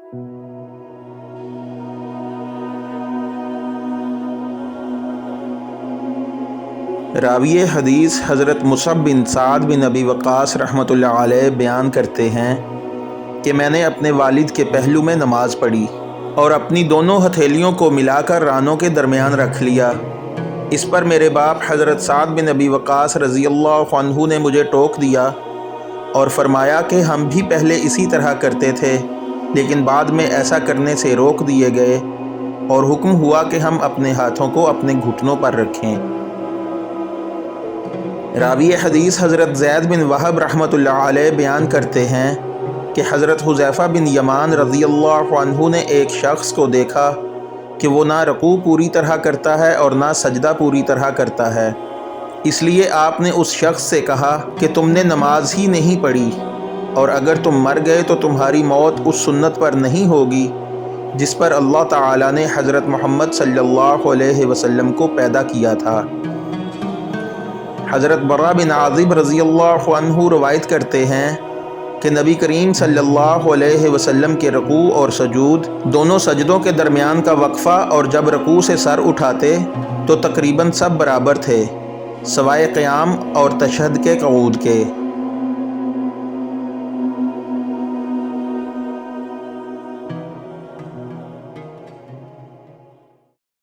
راوی حدیث حضرت مصعب بن سعد بن ابی وقاص رحمۃ اللہ علیہ بیان کرتے ہیں کہ میں نے اپنے والد کے پہلو میں نماز پڑھی اور اپنی دونوں ہتھیلیوں کو ملا کر رانوں کے درمیان رکھ لیا۔ اس پر میرے باپ حضرت سعد بن ابی وقاص رضی اللہ عنہ نے مجھے ٹوک دیا اور فرمایا کہ ہم بھی پہلے اسی طرح کرتے تھے، لیکن بعد میں ایسا کرنے سے روک دیے گئے اور حکم ہوا کہ ہم اپنے ہاتھوں کو اپنے گھٹنوں پر رکھیں۔ راوی حدیث حضرت زید بن وہب رحمۃ اللہ علیہ بیان کرتے ہیں کہ حضرت حذیفہ بن یمان رضی اللہ عنہ نے ایک شخص کو دیکھا کہ وہ نہ رکوع پوری طرح کرتا ہے اور نہ سجدہ پوری طرح کرتا ہے۔ اس لیے آپ نے اس شخص سے کہا کہ تم نے نماز ہی نہیں پڑھی، اور اگر تم مر گئے تو تمہاری موت اس سنت پر نہیں ہوگی جس پر اللہ تعالیٰ نے حضرت محمد صلی اللہ علیہ وسلم کو پیدا کیا تھا۔ حضرت برا بن عازب رضی اللہ عنہ روایت کرتے ہیں کہ نبی کریم صلی اللہ علیہ وسلم کے رکوع اور سجود، دونوں سجدوں کے درمیان کا وقفہ اور جب رکوع سے سر اٹھاتے تو تقریباً سب برابر تھے، سوائے قیام اور تشہد کے قعود کے۔